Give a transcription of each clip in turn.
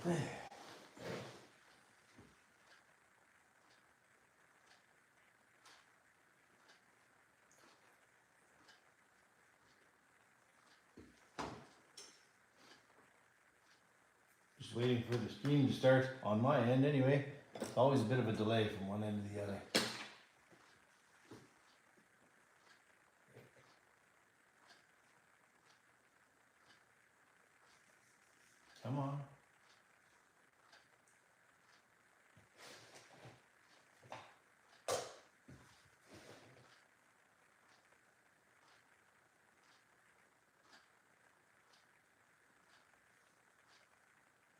Just waiting for the stream to start on my end anyway. It's always a bit of a delay from one end to the other. Come on.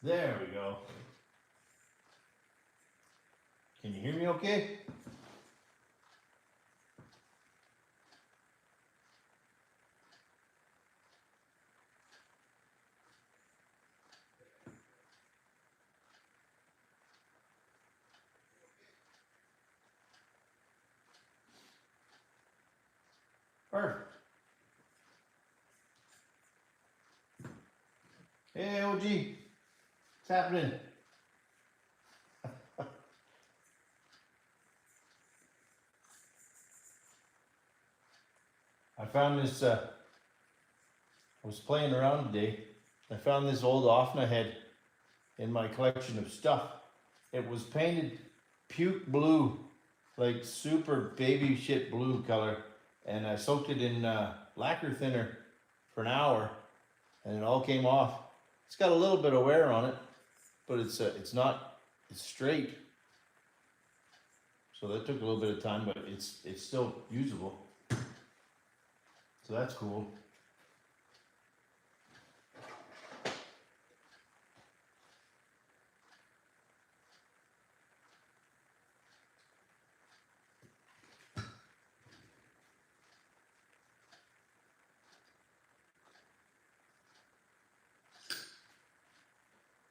There we go. Can you hear me okay? Perfect. Hey, OG. What's happening? I found this, I was playing around today. I found this old Offna head in my collection of stuff. It was painted puke blue, like super baby shit blue color. And I soaked it in lacquer thinner for an hour and it all came off. It's got a little bit of wear on it, but it's straight. So that took a little bit of time, but it's still usable. So that's cool.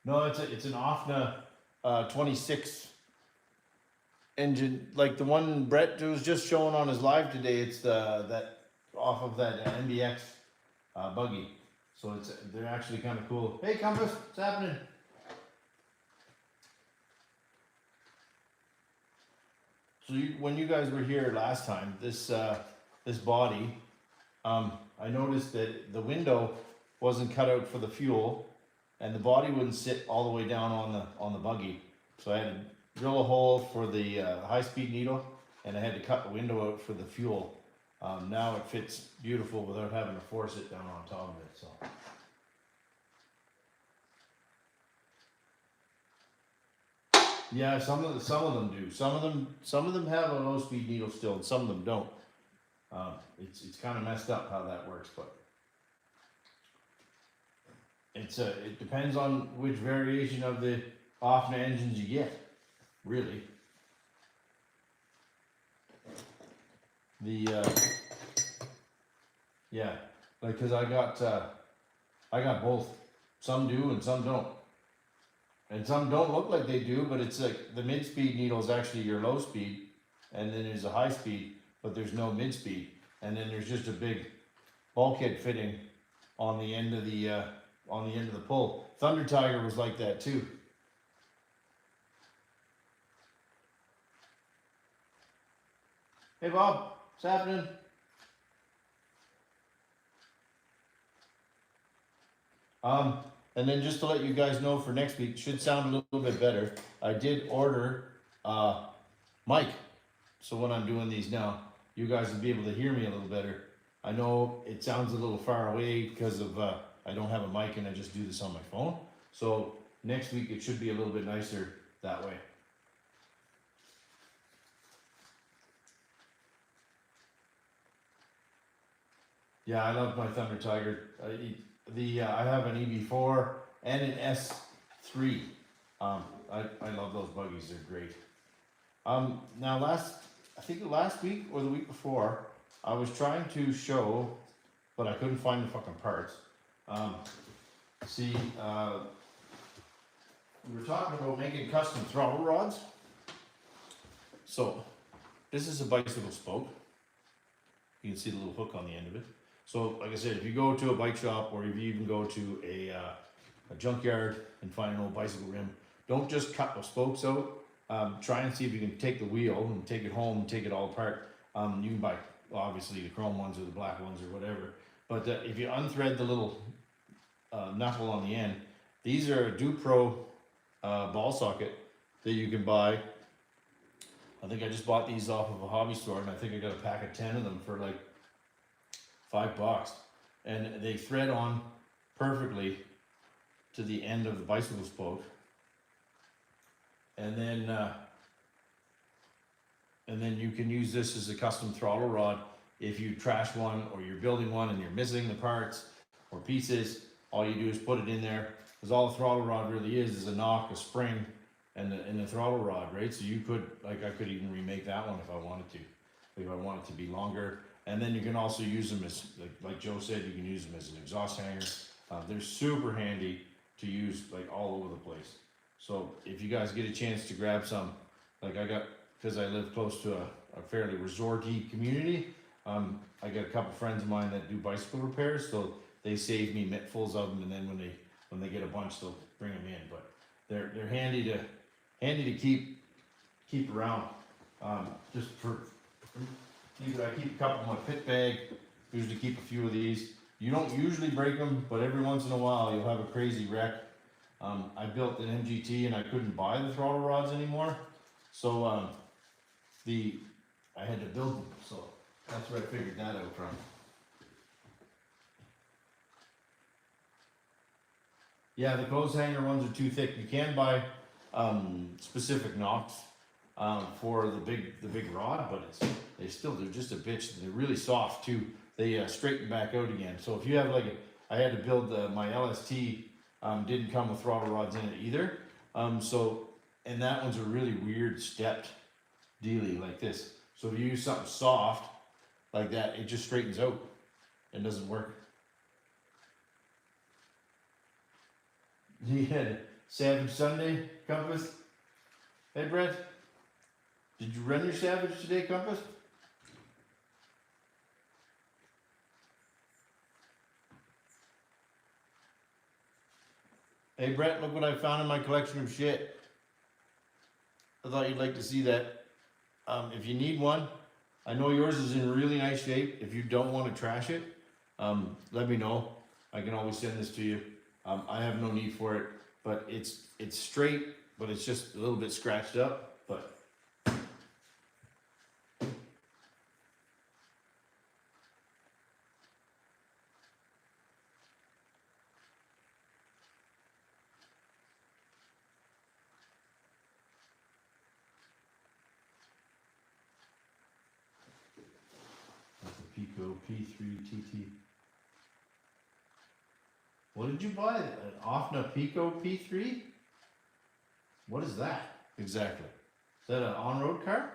No, it's an Offna 26 engine, like the one Brett was just showing on his live today. It's that off of that MBX buggy. So they're actually kind of cool. Hey Compass, what's happening? So when you guys were here last time, this body, I noticed that the window wasn't cut out for the fuel, and the body wouldn't sit all the way down on the buggy. So I had to drill a hole for the high-speed needle, and I had to cut the window out for the fuel. Now it fits beautiful without having to force it down on top of it. So. Yeah, some of them do. Some of them have a low-speed needle still, and some of them don't. It's kind of messed up how that works, but it depends on which variation of the Offna engines you get, really. Yeah, like because I got both. Some do and some don't. And some don't look like they do, but it's like the mid-speed needle is actually your low speed, and then there's a high speed, but there's no mid-speed, and then there's just a big bulkhead fitting on the end of the pull. Thunder Tiger was like that too. Hey Bob, what's happening? And then just to let you guys know for next week, should sound a little bit better. I did order mic, so when I'm doing these now, you guys will be able to hear me a little better. I know it sounds a little far away because of I don't have a mic and I just do this on my phone. So next week it should be a little bit nicer that way. Yeah, I love my Thunder Tiger. I have an EB4 and an S3. I love those buggies. They're great. Now I think last week or the week before, I was trying to show, but I couldn't find the fucking parts. We were talking about making custom throttle rods. So this is a bicycle spoke. You can see the little hook on the end of it. So like I said, if you go to a bike shop or if you even go to a junkyard and find an old bicycle rim. Don't just cut the spokes out. Try and see if you can take the wheel and take it home and take it all apart. You can buy obviously the chrome ones or the black ones or whatever. But if you unthread the little knuckle on the end, these are a Dupro ball socket that you can buy. I think I just bought these off of a hobby store, and I think I got a pack of 10 of them for like $5. And they thread on perfectly to the end of the bicycle spoke. And then you can use this as a custom throttle rod if you trash one or you're building one and you're missing the parts or pieces. All you do is put it in there, because all the throttle rod really is a knock, a spring, and the throttle rod, right? So you could, like, I could even remake that one if I wanted to, if I want it to be longer. And then you can also use them as, like Joe said, you can use them as an exhaust hanger. They're super handy to use, like, all over the place. So if you guys get a chance to grab some, like I got, because I live close to a fairly resorty community, I got a couple friends of mine that do bicycle repairs, so they save me mittfuls of them, and then when they get a bunch, they'll bring them in. But they're handy to keep around. Just for I keep a couple in my pit bag. Usually keep a few of these. You don't usually break them, but every once in a while you'll have a crazy wreck. I built an MGT and I couldn't buy the throttle rods anymore, so I had to build them. So that's where I figured that out from. Yeah, the clothes hanger ones are too thick. You can buy specific knocks for the big rod, but they're just a bitch. They're really soft too. They straighten back out again. So if you have like I had to build my LST, didn't come with throttle rods in it either. And that one's a really weird stepped dealie like this. So if you use something soft like that, it just straightens out and doesn't work. You had Savage Sunday, Compass? Hey, Brett, did you run your Savage today, Compass? Hey, Brett, look what I found in my collection of shit. I thought you'd like to see that. If you need one, I know yours is in really nice shape. If you don't want to trash it, let me know. I can always send this to you. I have no need for it, but it's straight, but it's just a little bit scratched up. But that's a Pico P3 TT. What did you buy? An Offna Pico P3? What is that exactly? Is that an on-road car?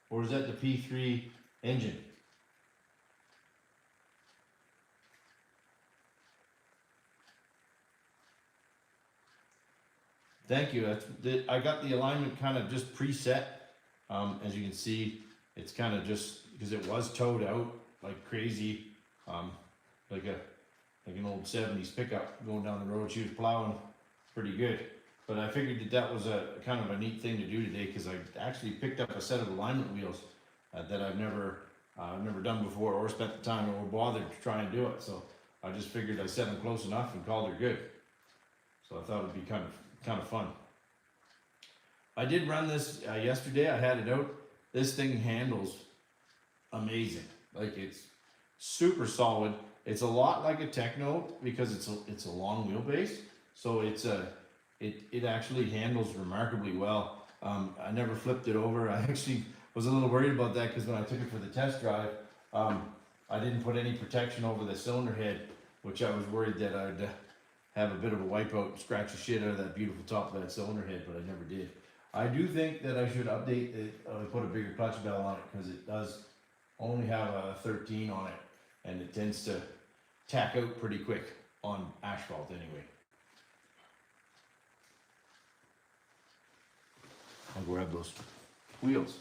Or is that the P3 engine? Thank you. I got the alignment kind of just preset. As you can see, it's kind of just, because it was towed out like crazy. Like an old 70s pickup going down the road. She was plowing pretty good, but I figured that was a kind of a neat thing to do today, because I actually picked up a set of alignment wheels that I've never done before, or spent the time or bothered to try and do it. So I just figured I set them close enough and called her good. So I thought it'd be kind of fun. I did run this yesterday. I had it out. This thing handles amazing. Like, it's super solid. It's a lot like a Techno because it's a long wheelbase, so it actually handles remarkably well. I never flipped it over. I actually was a little worried about that, because when I took it for the test drive, I didn't put any protection over the cylinder head, which I was worried that I'd have a bit of a wipeout and scratch the shit out of that beautiful top of that cylinder head, but I never did. I do think that I should update it, put a bigger clutch bell on it, because it does only have a 13 on it, and it tends to tack out pretty quick on asphalt anyway. I'll grab those wheels.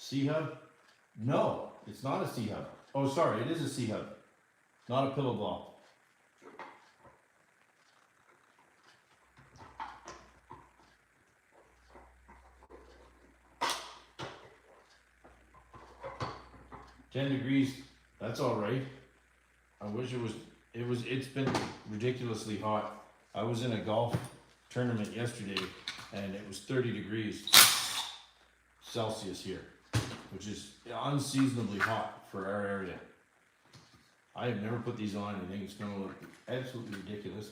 C-hub? No, it's not a C-hub. Oh, sorry, it is a C-hub, not a pillow ball. $10 degrees, that's all right. I wish it's been ridiculously hot. I was in a golf tournament yesterday and it was 30 degrees Celsius here, which is unseasonably hot for our area. I have never put these on and I think it's gonna look absolutely ridiculous.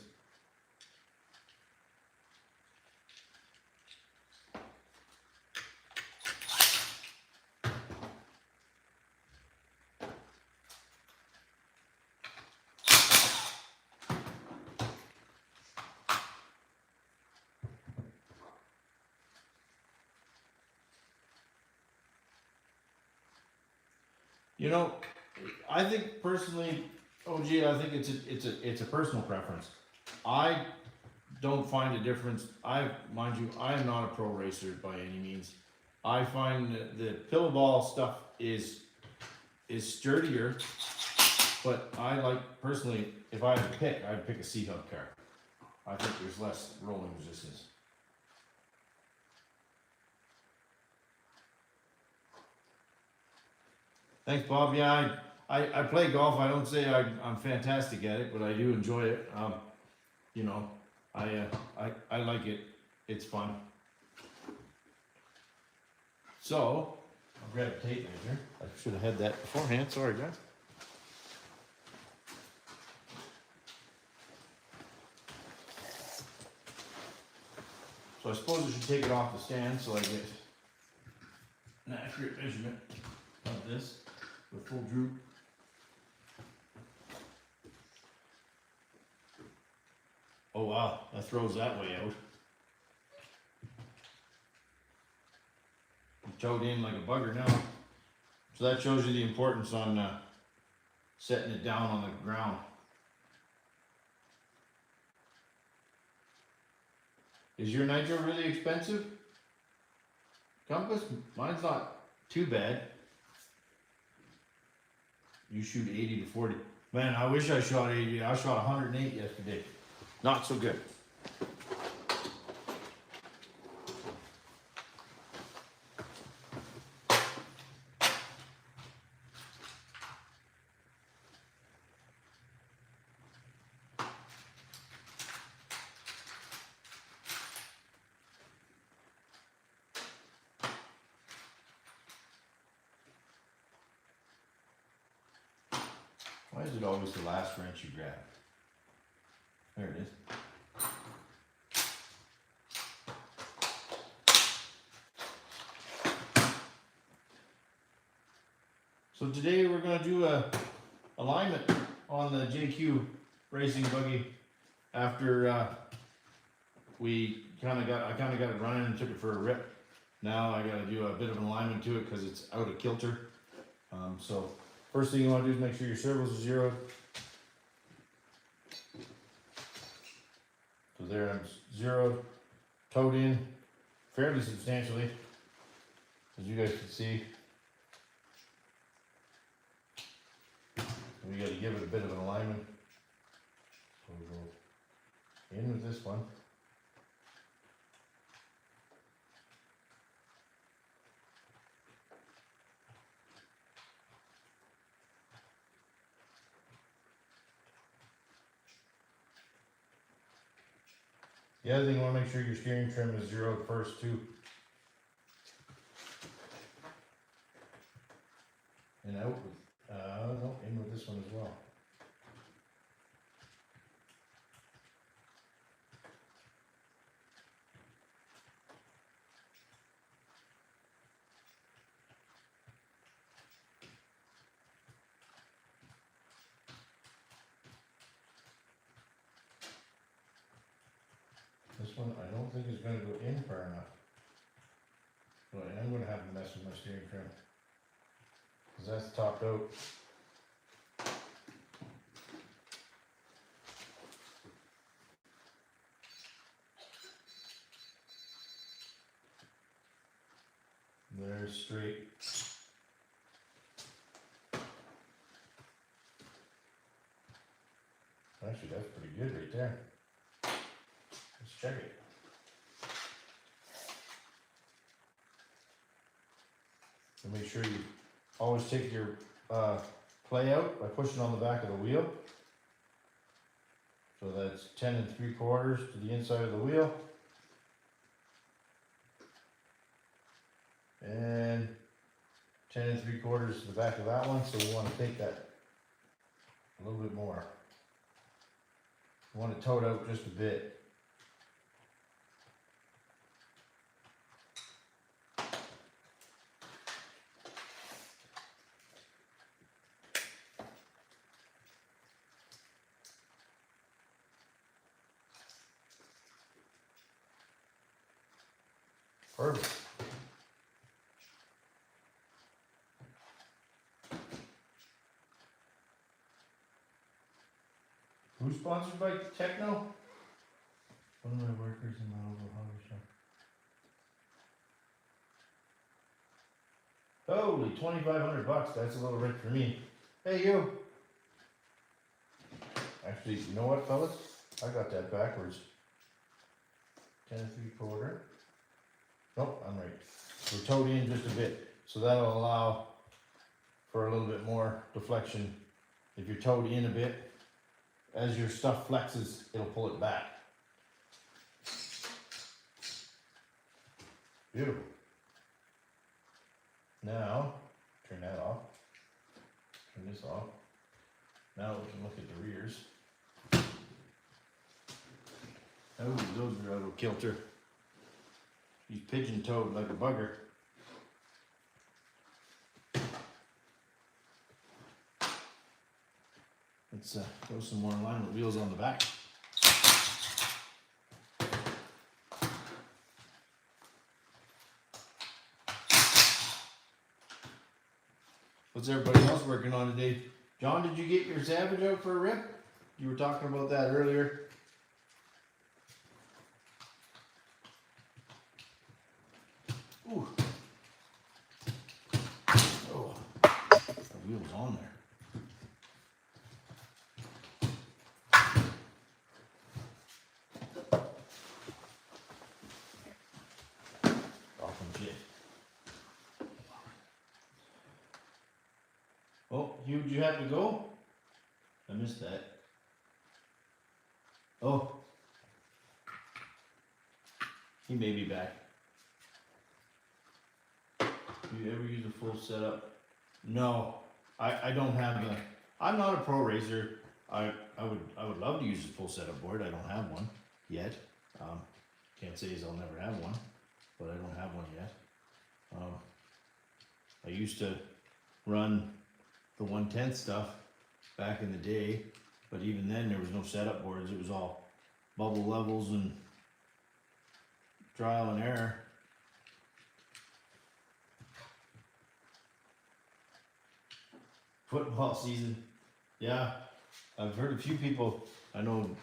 You know, I think personally, OG, I think it's a personal preference. I don't find a difference. Mind you, I am not a pro racer by any means. I find the pillow ball stuff is sturdier, but I like personally, if I had to pick, I'd pick a C-hub car. I think there's less rolling resistance. Thanks, Bob. Yeah, I play golf. I don't say I'm fantastic at it, but I do enjoy it. You know, I like it. It's fun. So, I'll grab a tape measure. I should have had that beforehand. Sorry, guys. So I suppose I should take it off the stand so I get an accurate measurement of this. The full droop. Oh wow, that throws that way out. You towed in like a bugger now. So that shows you the importance on setting it down on the ground. Is your nitro really expensive? Compass? Mine's not too bad. You shoot 80 to 40. Man, I wish I shot 80. I shot 108 yesterday. Not so good. Why is it always the last wrench you grab? There it is. So today we're going to do a alignment on the JQ racing buggy after I kind of got it running and took it for a rip. Now I got to do a bit of an alignment to it because it's out of kilter. So first thing you want to do is make sure your servos are zeroed. So there I'm zeroed, towed in fairly substantially, as you guys can see. We got to give it a bit of an alignment. So we'll go in with this one. The other thing, you want to make sure your steering trim is zeroed first too. And out with, no, in with this one as well. This one I don't think is going to go in far enough. But I am going to have to mess with my steering trim, because that's topped out. There's straight. that's pretty good right there. Let's check it. And make sure you always take your play out by pushing on the back of the wheel. So that's 10 3/4 to the inside of the wheel. And 10 3/4 to the back of that one. So we want to take that a little bit more. We want it towed out just a bit. Perfect. Who's sponsored by Techno? One of my workers in my local hobby shop. Holy, $2,500. That's a little rich for me. Hey, you. Actually, you know what, fellas? I got that backwards. 10 3/4. Nope, I'm right. We're towed in just a bit, so that'll allow for a little bit more deflection. If you're towed in a bit, as your stuff flexes, it'll pull it back. Beautiful. Now, turn that off. Turn this off. Now we can look at the rears. Oh, those are out of kilter. He's pigeon-toed like a bugger. Let's throw some more alignment wheels on the back. What's everybody else working on today? John, did you get your Savage out for a rip? You were talking about that earlier. Ooh. Oh, the wheel's on there. Awesome shit. Oh, Hugh, did you have to go? I missed that. Oh. He may be back. Do you ever use a full setup? No, I don't have the. I'm not a pro racer. I would love to use a full setup board. I don't have one yet. Can't say as I'll never have one, but I don't have one yet. I used to run the 1/10 stuff back in the day, but even then there was no setup boards. It was all bubble levels and trial and error. Football season, yeah. I've heard a few people. I know.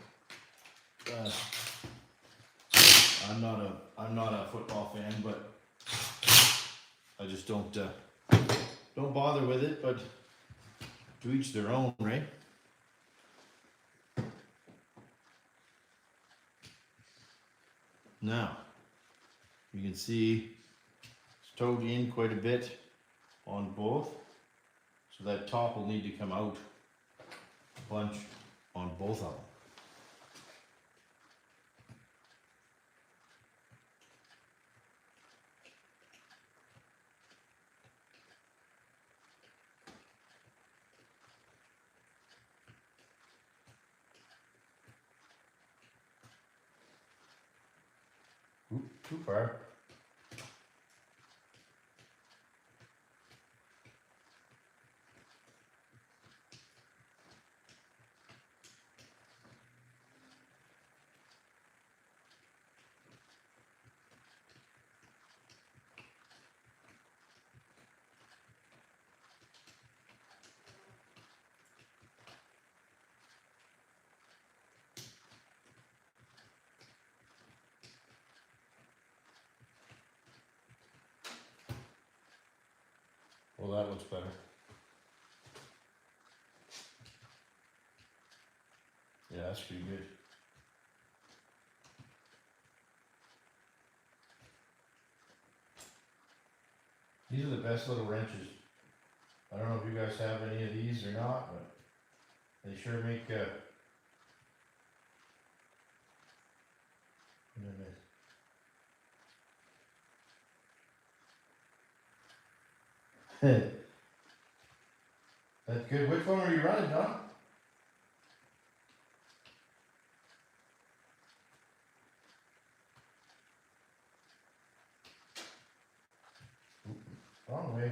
I'm not a football fan, but I just don't bother with it. But to each their own, right? Now, you can see it's towed in quite a bit on both. So that top will need to come out a bunch on both of them. Oop, too far. Well, that looks better. Yeah. that's pretty good. These are the best little wrenches. I don't know if you guys have any of these or not, but they sure make that's good. Which one are you running, John? Wrong way.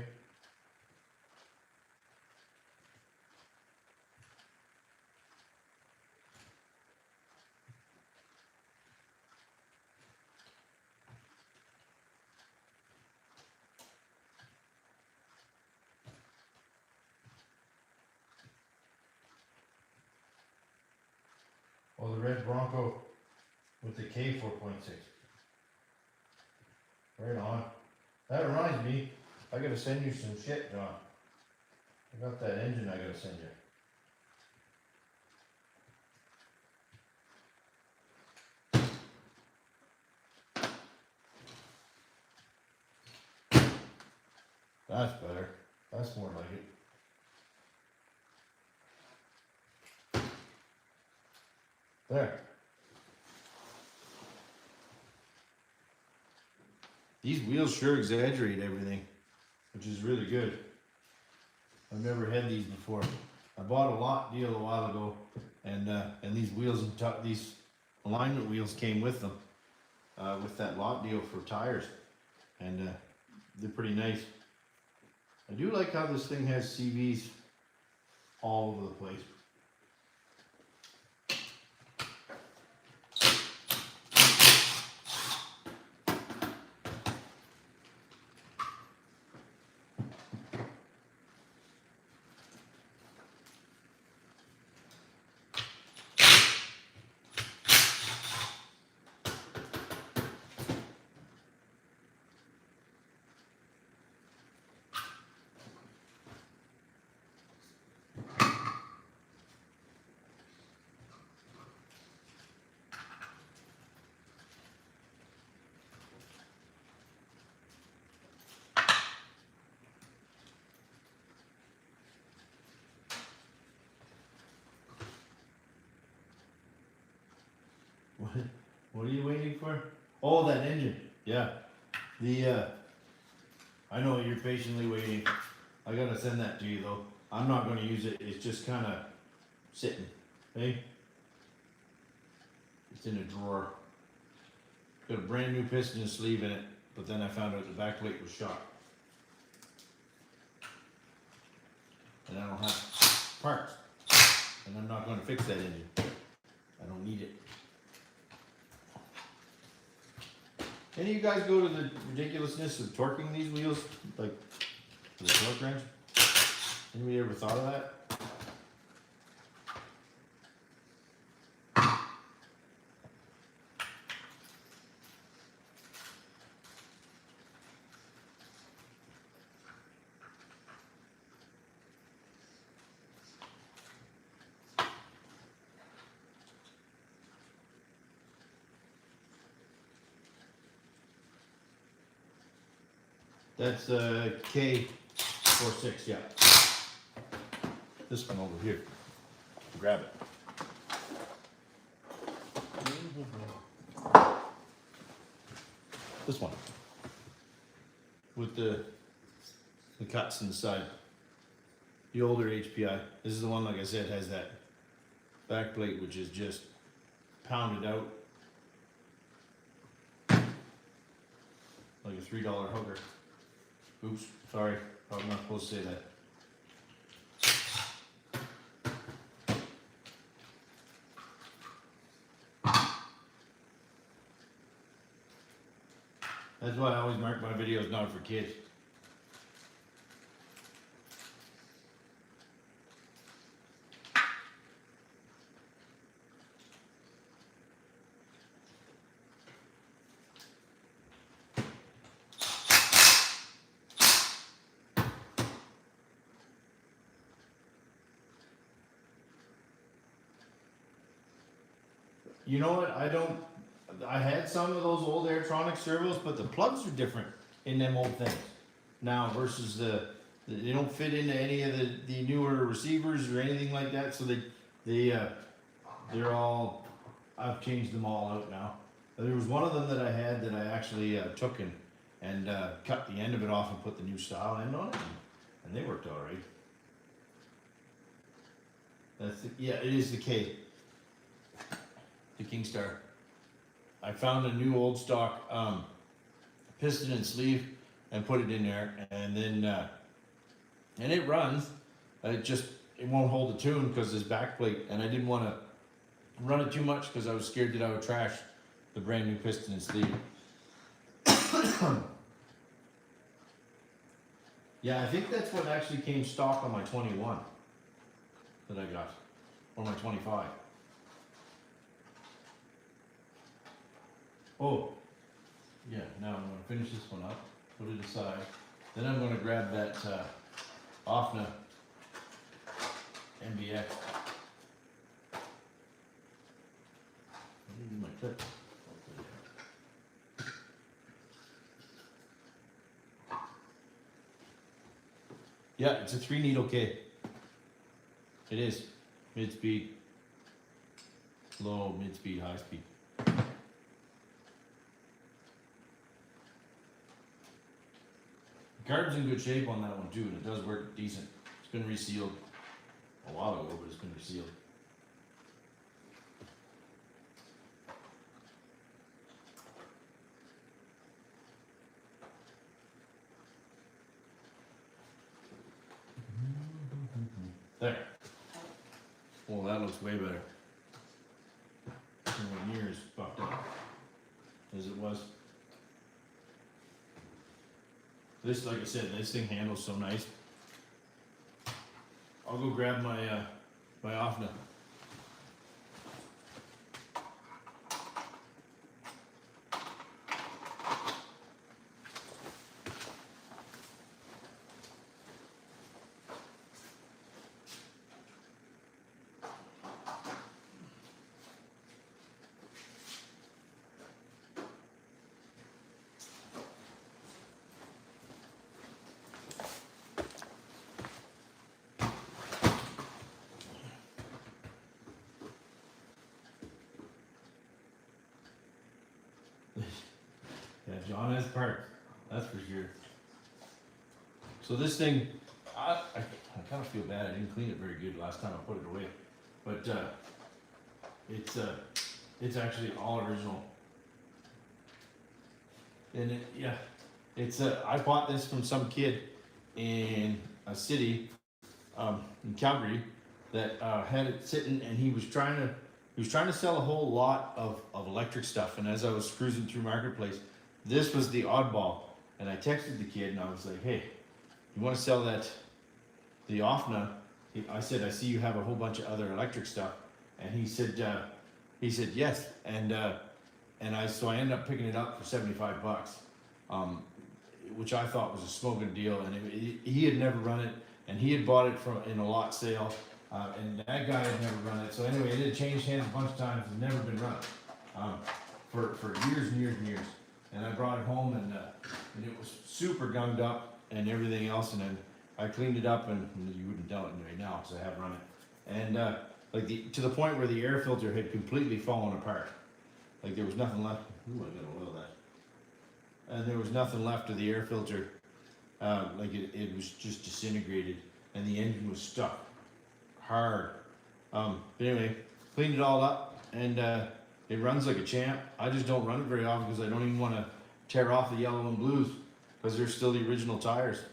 Oh, the red Bronco with the K 4.6. Right on. That reminds me, I gotta send you some shit, John. I got that engine I gotta send you. That's better. That's more like it. There. These wheels sure exaggerate everything, which is really good. I've never had these before. I bought a lot deal a while ago, and these wheels and these alignment wheels came with them, with that lot deal for tires, and they're pretty nice. I do like how this thing has CVs all over the place. What are you waiting for? Oh, that engine. Yeah. I know you're patiently waiting. I gotta send that to you though. I'm not gonna use it. It's just kind of sitting. Hey? It's in a drawer. Got a brand new piston and sleeve in it, but then I found out the back plate was shot. And I don't have parts. And I'm not gonna fix that engine. I don't need it. Any of you guys go to the ridiculousness of torquing these wheels, like the torque wrench? Anybody ever thought of that? That's K46, yeah. This one over here. Grab it. This one. With the cuts inside. The older HPI. This is the one, like I said, has that back plate which is just pounded out. Like a $3 hooker. Oops, sorry, I'm not supposed to say that. That's why I always mark my videos not for kids. You know what? I had some of those old Airtronic servos, but the plugs are different in them old things now versus they don't fit into any of the newer receivers or anything like that. So they're all, I've changed them all out now. There was one of them that I had that I actually took and cut the end of it off and put the new style end on it, and they worked all right. Yeah, it is the K, the Kingstar. I found a new old stock piston and sleeve and put it in there, and then and it runs. It won't hold the tune because it's backplate, and I didn't want to run it too much because I was scared that I would trash the brand new piston and sleeve. Yeah, I think that's what actually came stock on my 21 that I got, or my 25. Oh, yeah, now I'm going to finish this one up, put it aside. Then I'm going to grab that OFNA MBX. My clip. Yeah, it's a 3 needle K. It is. Mid speed, low, mid speed, high speed. The carbon's in good shape on that one too, and it does work decent. It's been resealed a while ago, but it's been resealed. There. Well, that looks way better. Nowhere near as fucked up as it was. This, like I said, this thing handles so nice. I'll go grab my my OFNA. Yeah, John has parts, that's for sure. So this thing, I kind of feel bad. I didn't clean it very good last time I put it away, but it's actually all original. And it's I bought this from some kid in a city in Calgary that had it sitting, and he was trying to sell a whole lot of electric stuff. And as I was cruising through Marketplace, this was the oddball. And I texted the kid and I was like, hey, you want to sell the OFNA? I said, I see you have a whole bunch of other electric stuff. And he said yes. So I ended up picking it up for 75 bucks, which I thought was a smoking deal. And he had never run it, and he had bought it in a lot sale. And that guy had never run it. So anyway, it had changed hands a bunch of times and never been run for years and years and years. And I brought it home, and it was super gunged up and everything else. And then I cleaned it up, and you wouldn't tell it right now because I have run it. And to the point where the air filter had completely fallen apart. Like there was nothing left. Ooh, I gotta oil that. And there was nothing left of the air filter. Like it was just disintegrated, and the engine was stuck hard. But anyway, cleaned it all up, and it runs like a champ. I just don't run it very often because I don't even want to tear off the yellow and blues because they're still the original tires.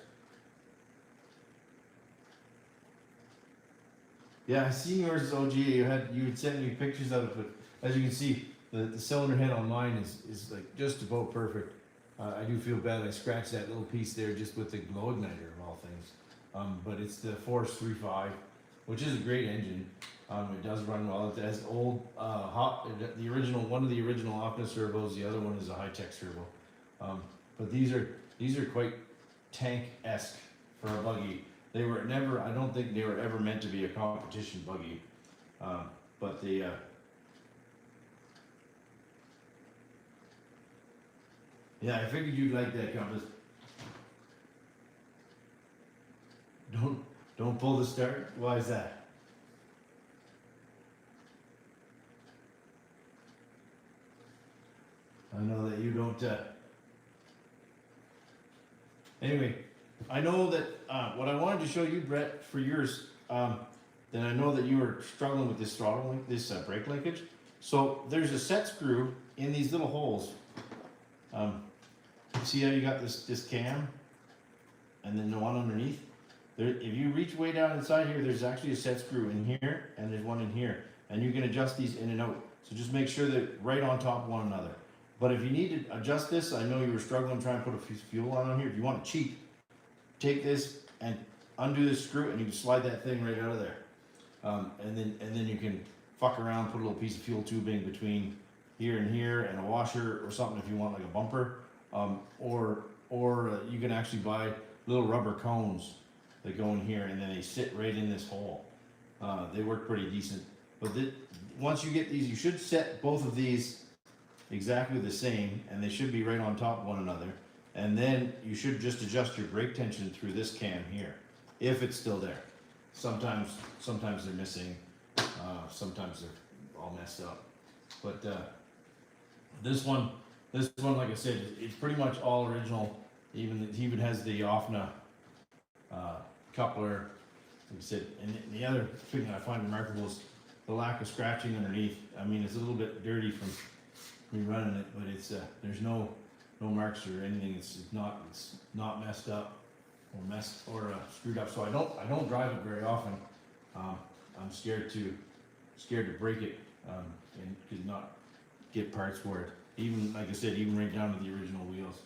Yeah, I seen yours, OG. You had sent me pictures of it, but as you can see, the cylinder head on mine is like just about perfect. I do feel bad. I scratched that little piece there just with the glow igniter of all things. But it's the Force 3.5, which is a great engine. It does run well. It has old one of the original OFNA servos. The other one is a high-tech servo. But these are quite tank-esque for a buggy. They were never. I don't think they were ever meant to be a competition buggy. But Yeah, I figured you'd like that compass. Don't pull the start. Why is that? I know that you don't. Anyway, I know that what I wanted to show you, Brett, for yours. Then I know that you were struggling with this throttle link, this brake linkage. So there's a set screw in these little holes. See how you got this cam, and then the one underneath. There, if you reach way down inside here, there's actually a set screw in here, and there's one in here, and you can adjust these in and out. So just make sure that right on top of one another. But if you need to adjust this, I know you were struggling trying to put a fuel on here. If you want to cheat, take this and undo this screw, and you can slide that thing right out of there. And then you can fuck around, put a little piece of fuel tubing between here and here, and a washer or something if you want like a bumper. Or you can actually buy little rubber cones that go in here, and then they sit right in this hole. They work pretty decent. But once you get these, you should set both of these exactly the same, and they should be right on top of one another. And then you should just adjust your brake tension through this cam here, if it's still there. Sometimes they're missing, sometimes they're all messed up. But this one, like I said, it's pretty much all original. It even has the OFNA coupler. Like I said, and the other thing that I find remarkable is the lack of scratching underneath. I mean, it's a little bit dirty from me running it, but it's there's no marks or anything. It's not messed up or screwed up. So I don't drive it very often. I'm scared to break it and could not get parts for it. Even like I said, even right down to the original wheels.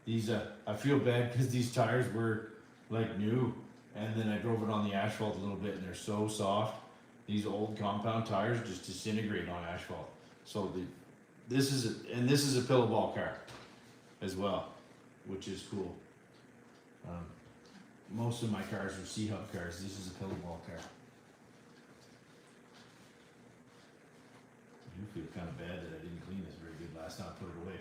These I feel bad because these tires were like new, and then I drove it on the asphalt a little bit, and they're so soft. These old compound tires just disintegrate on asphalt. So this is a pillowball car as well, which is cool. Most of my cars are C-Hub cars. This is a pillowball car. I do feel kind of bad that I didn't clean this very good last time I put it away.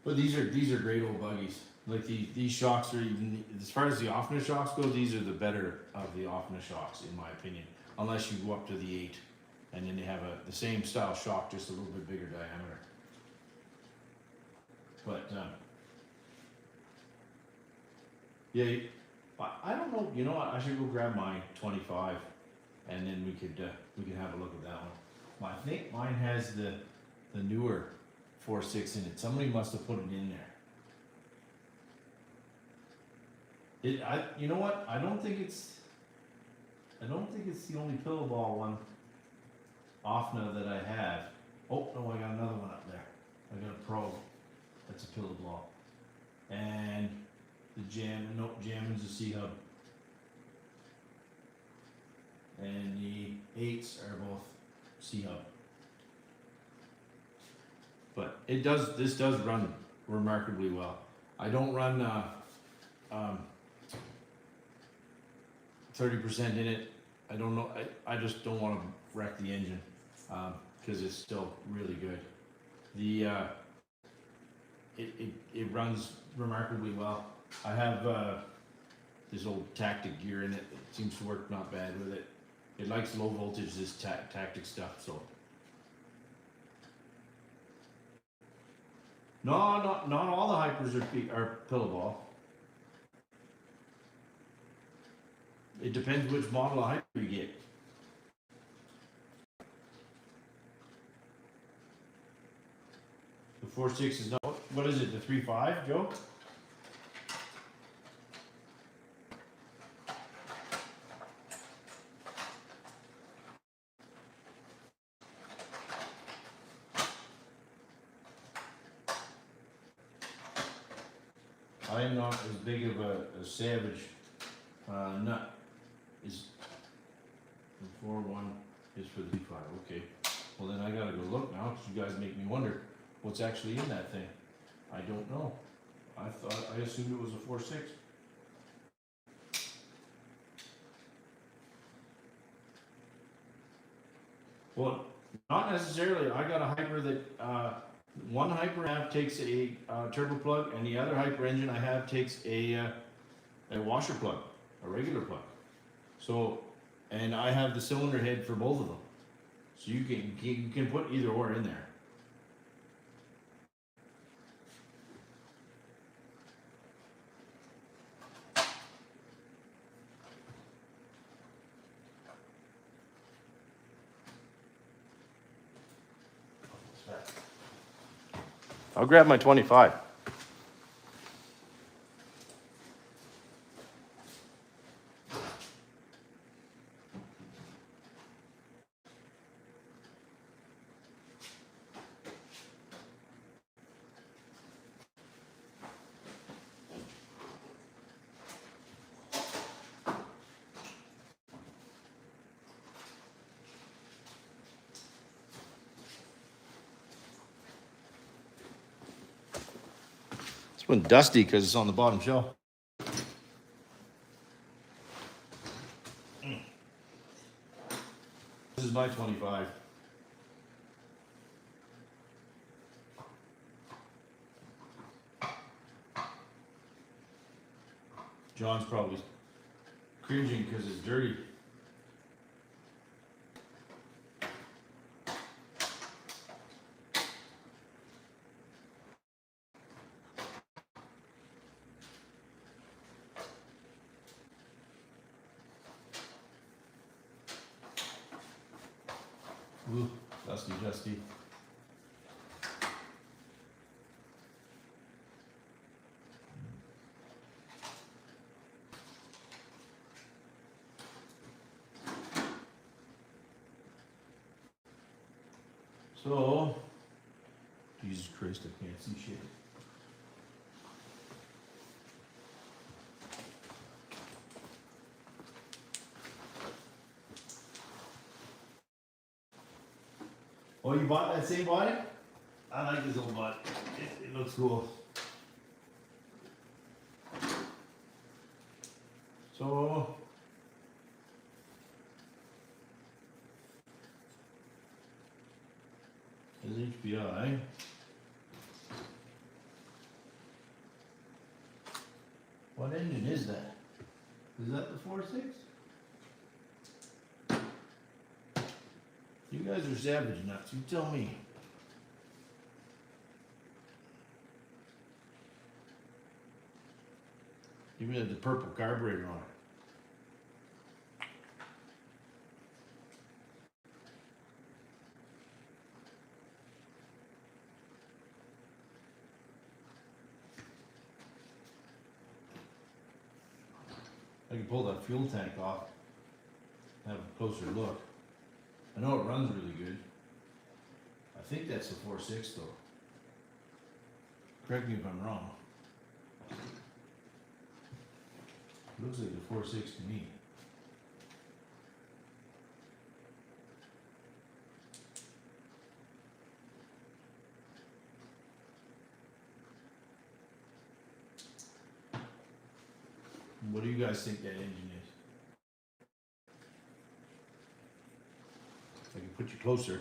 But these are great old buggies. Like these shocks are even, as far as the OFNA shocks go, these are the better of the OFNA shocks in my opinion. Unless you go up to the 8, and then they have the same style shock, just a little bit bigger diameter. But yeah, I don't know. You know what? I should go grab my 25, and then we could have a look at that one. Well, I think mine has the newer 4.6 in it. Somebody must have put it in there. You know what? I don't think it's the only pillowball one OFNA that I have. Oh no, I got another one up there. I got a Pro. That's a pillowball. And the Jammin's a C-Hub. And the 8s are both C-Hub. But this does run remarkably well. I don't run 30% in it. I don't know. I just don't want to wreck the engine because it's still really good. It runs remarkably well. I have this old Tactic gear in it. It seems to work not bad with it. It likes low voltage, this Tactic stuff. So no, not all the Hypers are pillowball. It depends which model of Hyper you get. The 4.6 is not. What is it? The 3.5, Joe? I am not as big of a savage nut. Is the 4.1 is for the 3.5. Okay. Well then I gotta go look now because you guys make me wonder what's actually in that thing. I don't know. I assumed it was a 4.6. Well, not necessarily. I got a Hyper that One hyper I have takes a turbo plug, and the other hyper engine I have takes a washer plug, a regular plug. So, and I have the cylinder head for both of them. So you can put either or in there. I'll grab my 25. This one's dusty because it's on the bottom shelf. This is my 25. John's probably cringing because it's dirty. Ooh, dusty. So, Jesus Christ, I can't see shit. Oh, you bought that same body? I like this old body. It looks cool. So, is HPI. What engine is that? Is that the 4.6? You guys are savage nuts, you tell me. Even has the purple carburetor on it. I can pull that fuel tank off, have a closer look. I know it runs really good. I think that's the 4.6 though. Correct me if I'm wrong. Looks like the 4.6 to me. What do you guys think that engine is? If I can put you closer.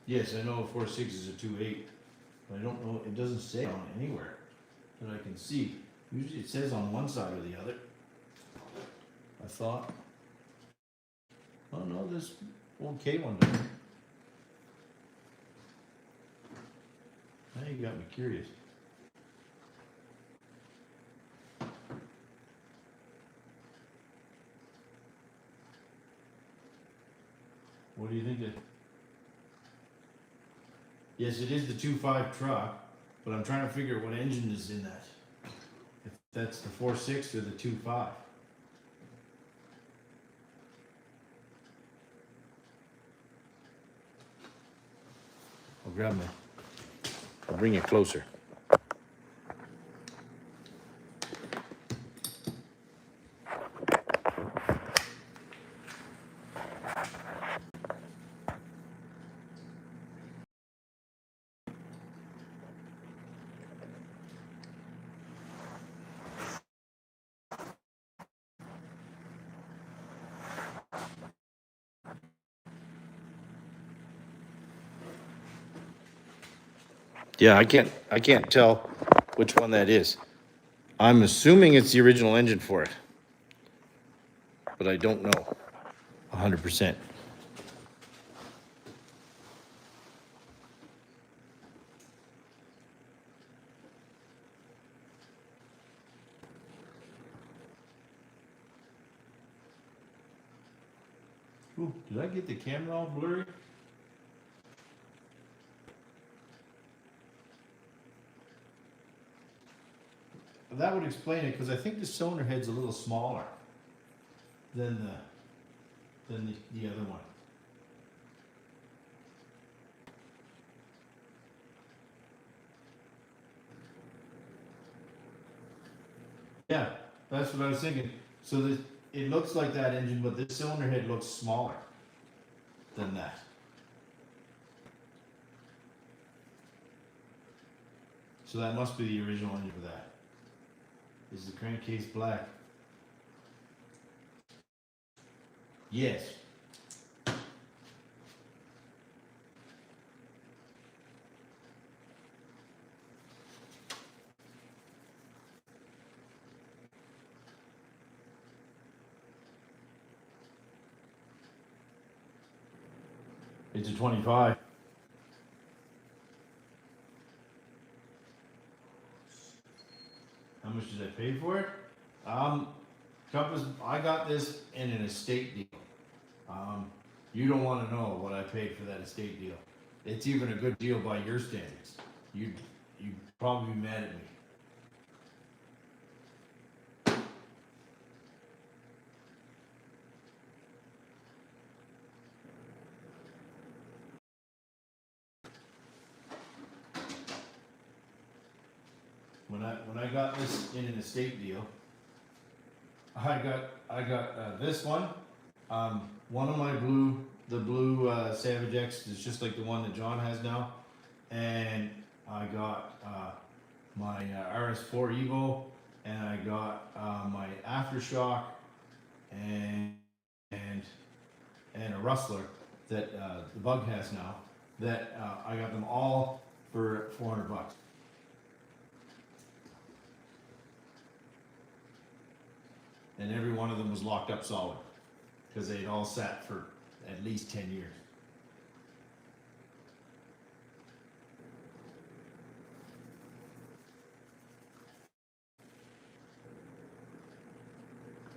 Yes, I know a 4.6 is a 2.8, but I don't know, it doesn't say on it anywhere that I can see. Usually it says on one side or the other. I thought. Oh no, this old K one does. Now you got me curious. What do you think? Yes, it is the 2.5 truck, but I'm trying to figure out what engine is in that. If that's the 4.6 or the 2.5. I'll bring it closer. Yeah, I can't tell which one that is. I'm assuming it's the original engine for it, but I don't know 100%. Ooh, did I get the camera all blurry? That would explain it, because I think the cylinder head's a little smaller than the other one. Yeah, that's what I was thinking. So it looks like that engine, but this cylinder head looks smaller than that. So that must be the original engine for that. Is the crankcase black? Yes. It's a 25. How much did I pay for it? Compass, I got this in an estate deal. You don't want to know what I paid for that estate deal. It's even a good deal by your standards. You'd probably be mad at me. When I got this in an estate deal, I got this one. One of my the blue Savage X is just like the one that John has now, and I got my RS4 Evo, and I got my aftershock, and a Rustler that the Bug has now. That I got them all for $400. And every one of them was locked up solid, because they'd all sat for at least 10 years.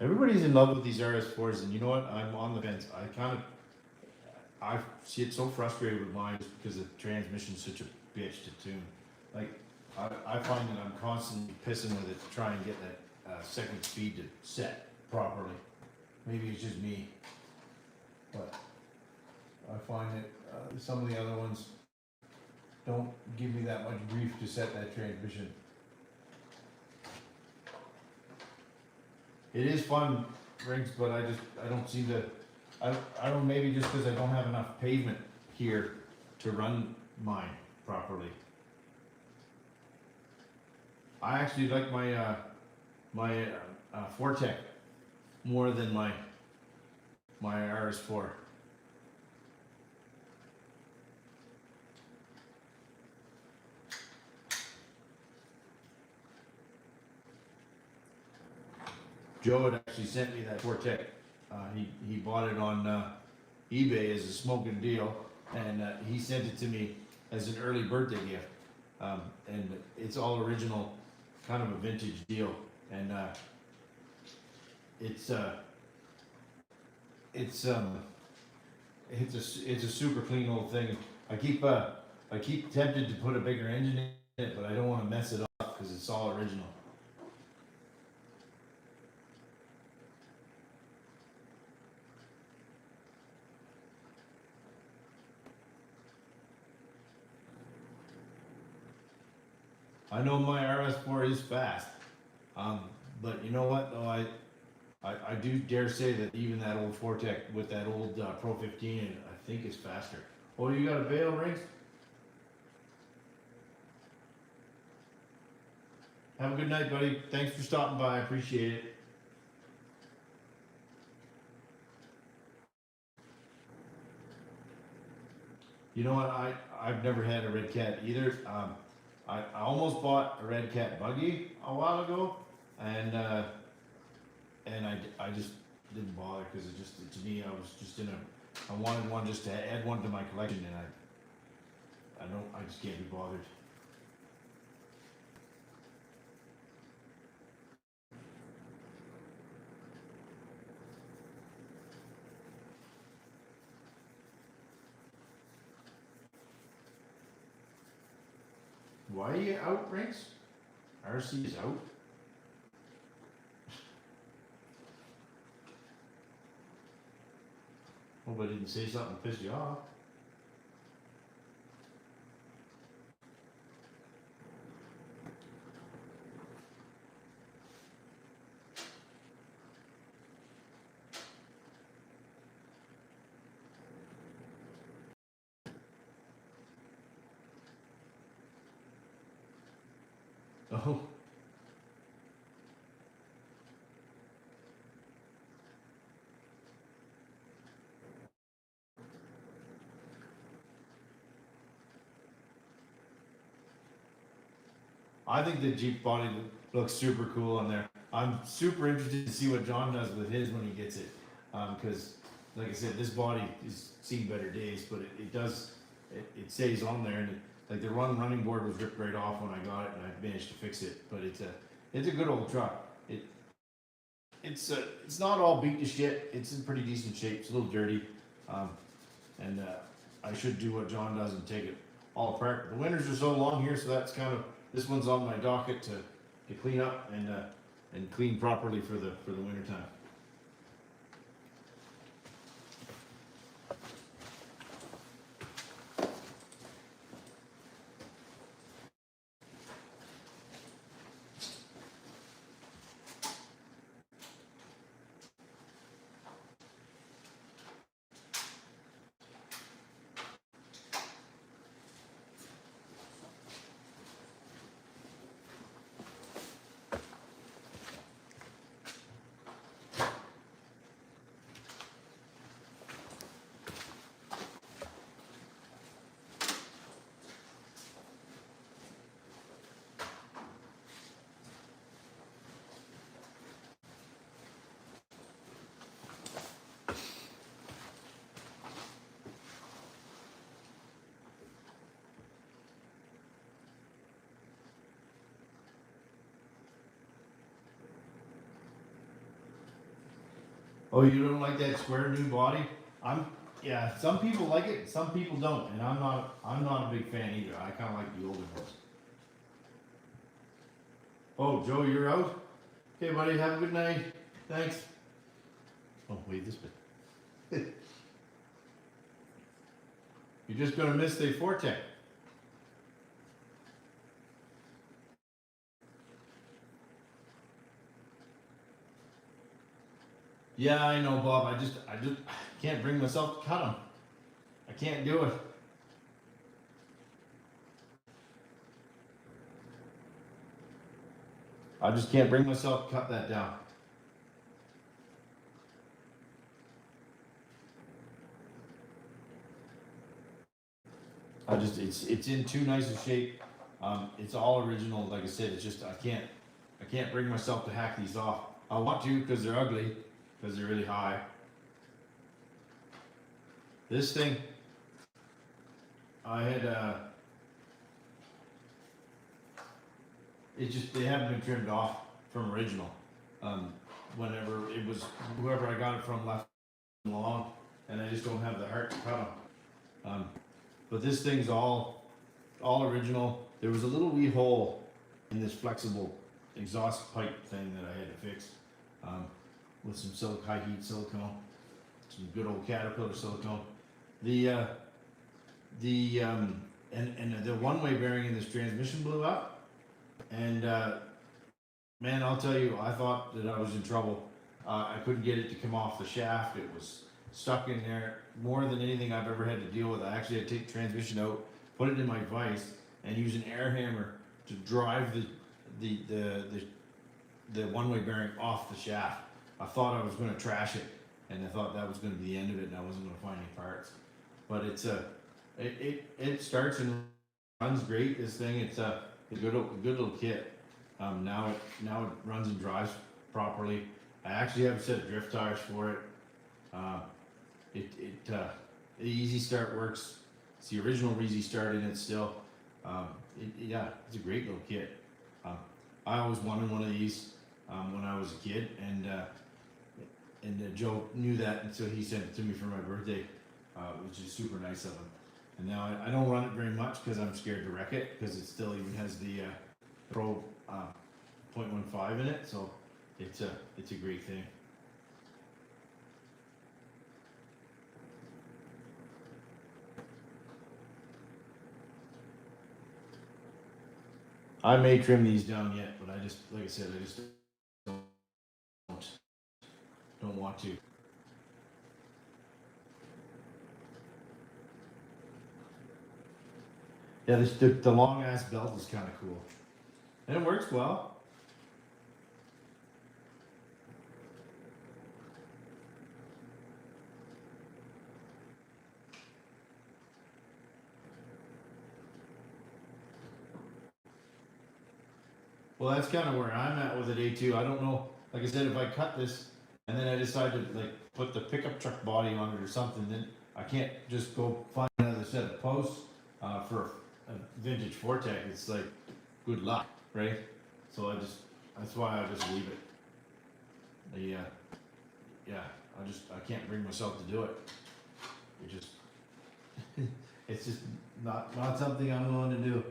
Everybody's in love with these RS4s, and you know what? I'm on the fence. I see it so frustrated with mine just because the transmission's such a bitch to tune. Like, I find that I'm constantly pissing with it to try and get that second speed to set properly. Maybe it's just me, but I find that some of the other ones don't give me that much grief to set that transmission. It is fun, Riggs, but I don't seem to, I don't, maybe just because I don't have enough pavement here to run mine properly. I actually like my Fortec more than my RS4. Joe had actually sent me that Fortec. He bought it on eBay as a smoking deal, and he sent it to me as an early birthday gift. And it's all original, kind of a vintage deal, and it's a super clean old thing. I keep tempted to put a bigger engine in it, but I don't want to mess it up because it's all original. I know my RS4 is fast, but you know what though, I do dare say that even that old Fortec with that old Pro 15 in it, I think is faster. Oh, you got a bail, Riggs? Have a good night, buddy. Thanks for stopping by. I appreciate it. You know what? I've never had a red cat either. I almost bought a red cat buggy a while ago, and I just didn't bother because it just, to me, I was just I wanted one just to add one to my collection, and I just can't be bothered. Why are you out, Rinks? RC is out. Hope I didn't say something to piss you off. Oh. I think the Jeep body looks super cool on there. I'm super interested to see what John does with his when he gets it. Because, like I said, this body is seen better days, but it stays on there. And like the running board was ripped right off when I got it, and I managed to fix it. But it's a good old truck. It's not all beat to shit. It's in pretty decent shape. It's a little dirty. And I should do what John does and take it all apart. The winters are so long here, so that's kind of, this one's on my docket to clean up and clean properly for the winter time. Oh, you don't like that square new body? Yeah, some people like it, some people don't, and I'm not a big fan either. I kind of like the older ones. Oh, Joe, you're out? Okay, buddy, have a good night. Thanks. Oh, wait, this bit. You're just gonna miss the Forte. Yeah, I know, Bob. I just can't bring myself to cut them. I can't do it. I just can't bring myself to cut that down. It's in too nice a shape. It's all original. Like I said, it's just I can't bring myself to hack these off. I want to because they're ugly, because they're really high. This thing, I had they haven't been trimmed off from original. Whenever it was whoever I got it from left long, and I just don't have the heart to cut them. But this thing's all original. There was a little wee hole in this flexible exhaust pipe thing that I had to fix with some high heat silicone, some good old Caterpillar silicone. The one-way bearing in this transmission blew up, and man, I'll tell you, I thought that I was in trouble. I couldn't get it to come off the shaft. It was stuck in there more than anything I've ever had to deal with. I actually had to take the transmission out, put it in my vise, and use an air hammer to drive the one-way bearing off the shaft. I thought I was going to trash it, and I thought that was going to be the end of it, and I wasn't going to find any parts. But it starts and runs great. This thing, a good little kit. Now it runs and drives properly. I actually have a set of drift tires for it. The Easy Start works. It's the original Easy Start in it still. Yeah, it's a great little kit. I always wanted one of these when I was a kid, and Joe knew that, and so he sent it to me for my birthday, which is super nice of him. And now I don't run it very much because I'm scared to wreck it, because it still even has the Pro 0.15 in it, so it's a great thing. I may trim these down yet, but I just, like I said, I just don't want to. Yeah, the long ass belt is kind of cool, and it works well. Well, that's kind of where I'm at with it, A2. I don't know. Like I said, if I cut this and then I decide to like put the pickup truck body on it or something, then I can't just go find another set of posts for a vintage Fortec. It's like, good luck, right? So that's why I just leave it. Yeah, I can't bring myself to do it. It's just not something I'm willing to do.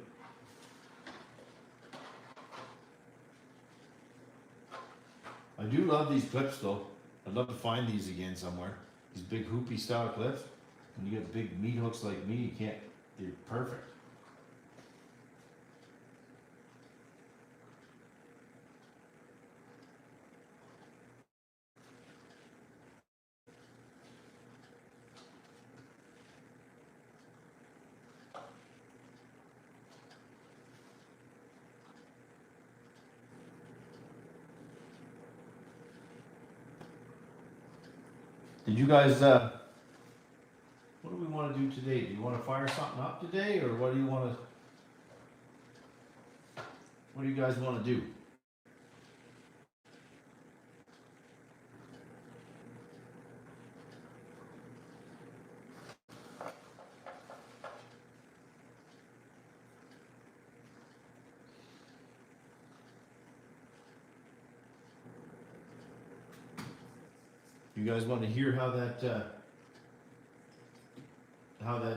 I do love these clips though. I'd love to find these again somewhere. These big hoopy style clips. When you get big meat hooks like me, you can't, they're perfect. Did you guys, what do we want to do today? Do you want to fire something up today, or what do you guys want to do? You guys want to hear how that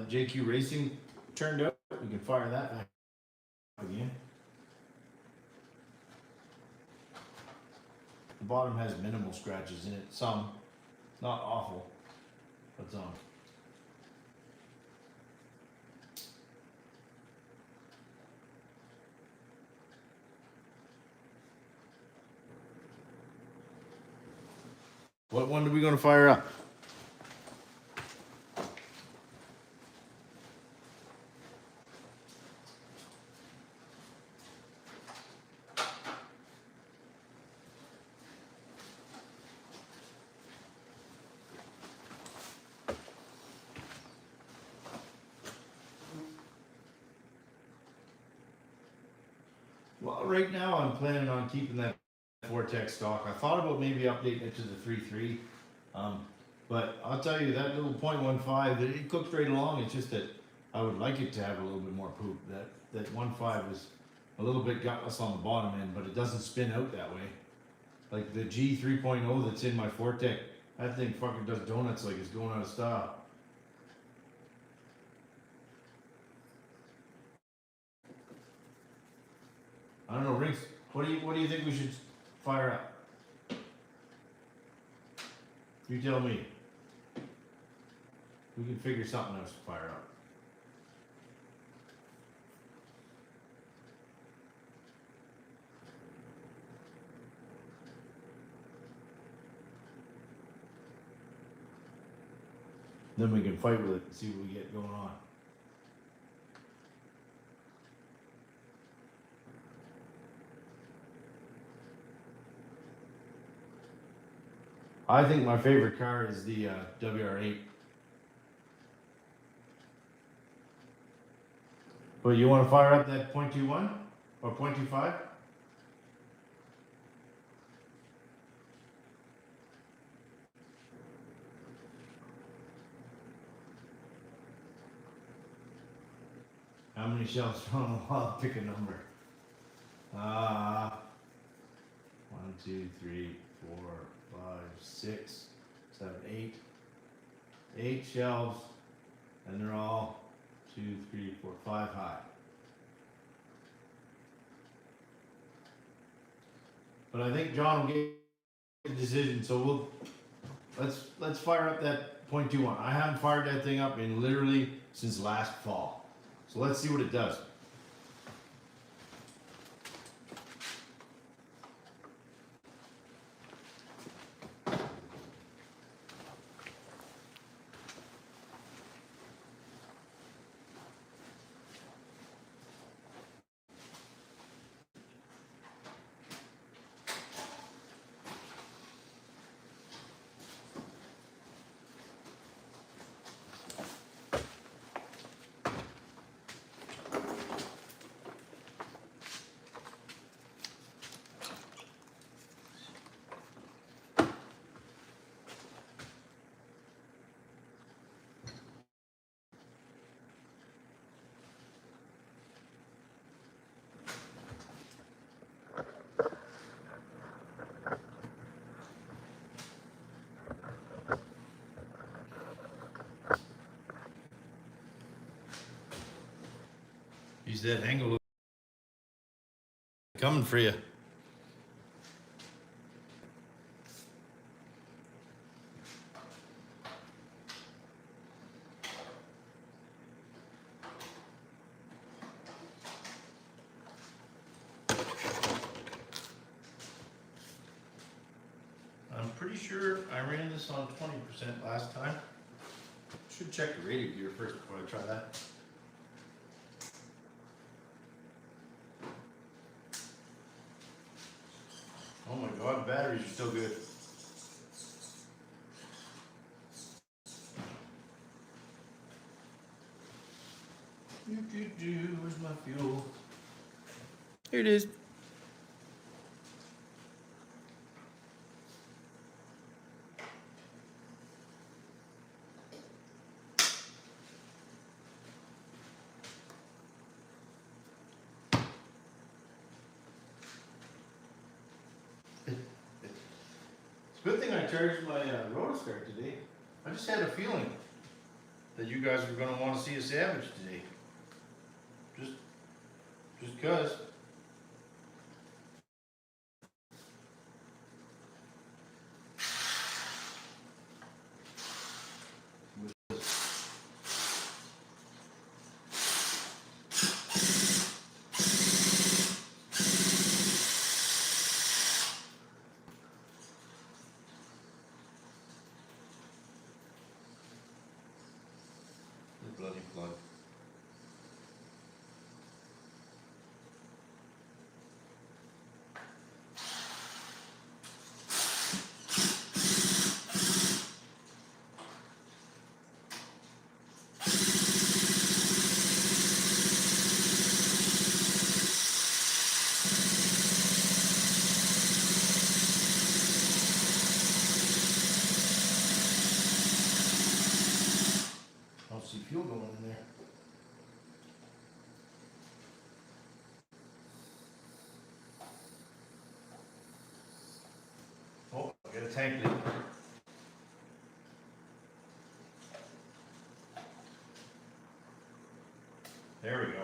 JQ Racing turned out? We can fire that back again. The bottom has minimal scratches in it, some, not awful, but some. What one are we going to fire up? Well, right now I'm planning on keeping that Vortex stock. I thought about maybe updating it to the 3.3, but I'll tell you that little 0.15, it cooks right along. It's just that I would like it to have a little bit more poop. That 1.5 is a little bit gutless on the bottom end, but it doesn't spin out that way. Like the G 3.0 that's in my Fortec, that thing fucking does donuts like it's going out of style. I don't know, Rinks. What do you think we should fire up? You tell me. We can figure something else to fire up. Then we can fight with it and see what we get going on. I think my favorite car is the WR8. But you want to fire up that 0.21? Or 0.25? How many shelves on the wall? Pick a number. 1, 2, 3, 4, 5, 6, 7, 8. 8 shelves, and they're all 2, 3, 4, 5 high. But I think John will get a decision, so let's fire up that 0.21. I haven't fired that thing up in literally since last fall. So let's see what it does. Use that angle coming for you. I'm pretty sure I ran this on 20% last time. Should check the radio gear first before I try that. Oh my god, the batteries are still good. Where's my fuel? Here it is. It's a good thing I charged my rotoscope today. I just had a feeling that you guys were going to want to see a Savage today. Just because. The bloody plug. I don't see fuel going in there. Oh, I got a tank leak. There we go.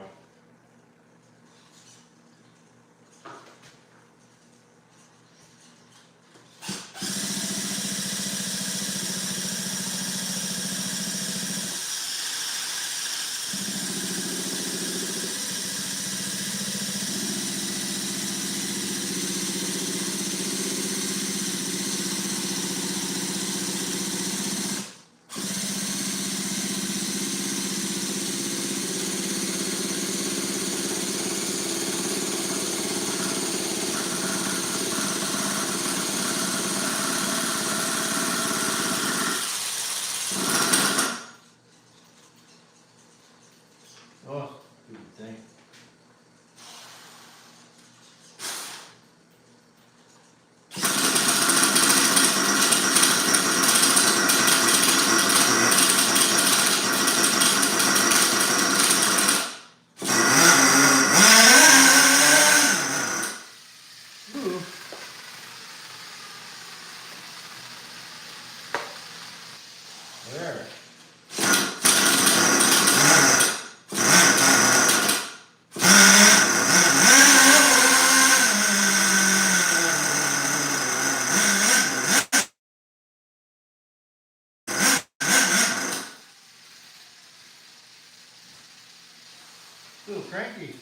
cranky.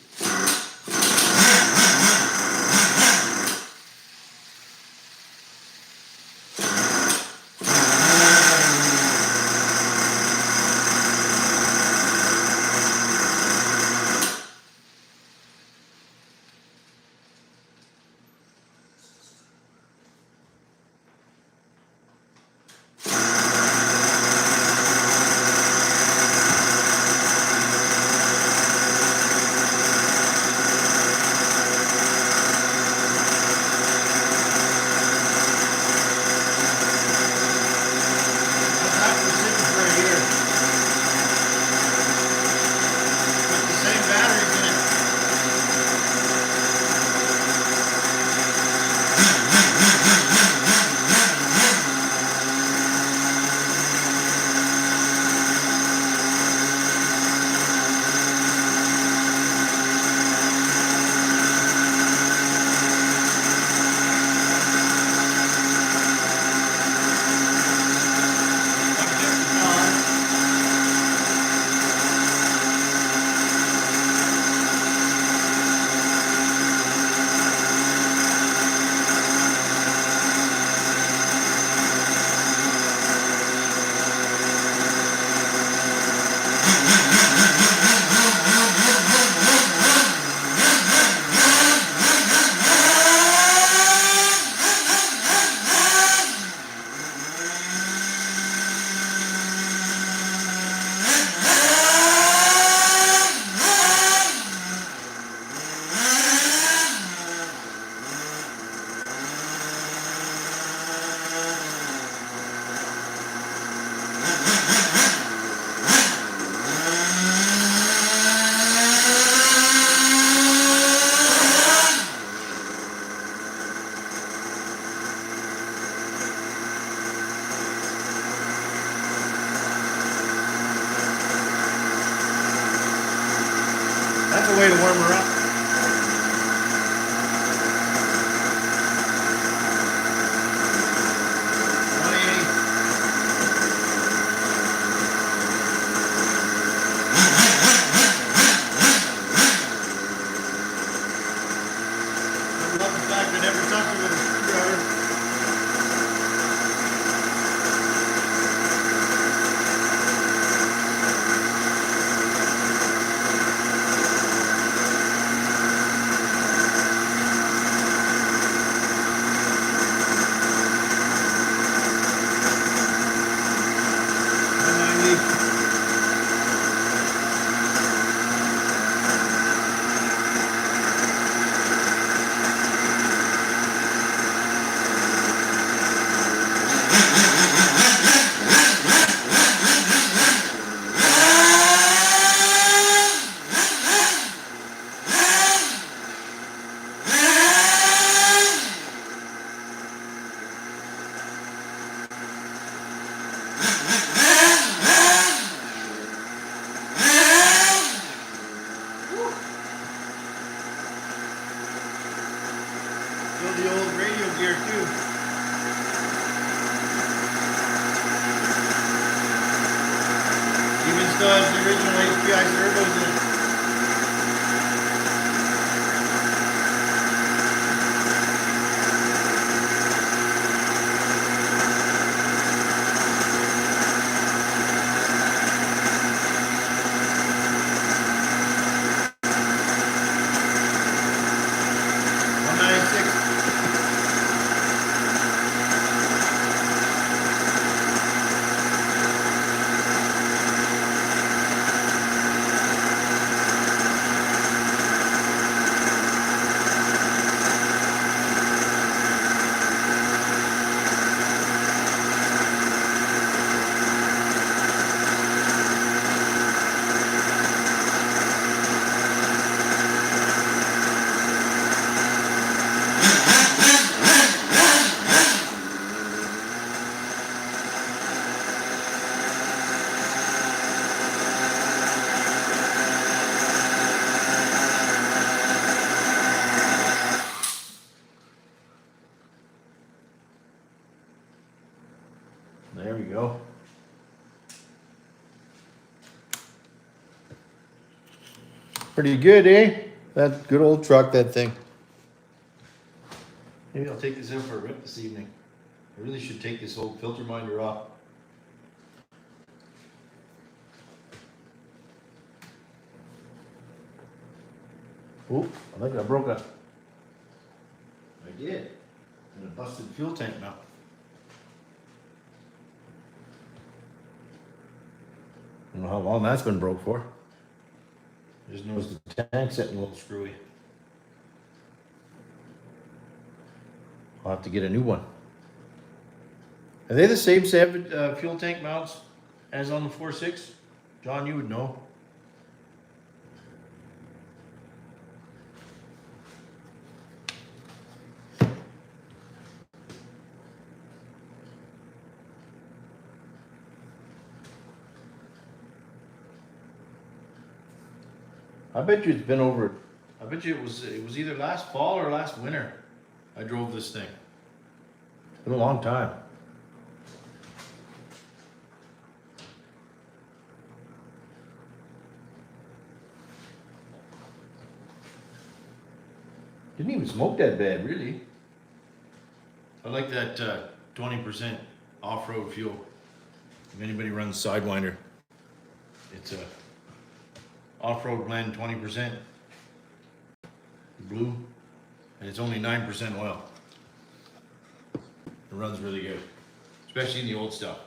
That's a way to warm her up. I love the fact that every touch with a screwdriver. The old radio gear too. Even still has the original HPI servos in it. There we go. Pretty good, eh? That good old truck, that thing. Maybe I'll take this in for a rip this evening. I really should take this old filter minder off. Oop, I think I broke a... I did. And a busted fuel tank now. I don't know how long that's been broke for. I just noticed the tank's getting a little screwy. I'll have to get a new one. Are they the same fuel tank mounts as on the 4.6? John, you would know. I bet you it's been over. I bet you it was either last fall or last winter I drove this thing. It's been a long time. Didn't even smoke that bad, really. I like that 20% off-road fuel. If anybody runs Sidewinder, it's a off-road blend, 20% blue, and it's only 9% oil. It runs really good, especially in the old stuff.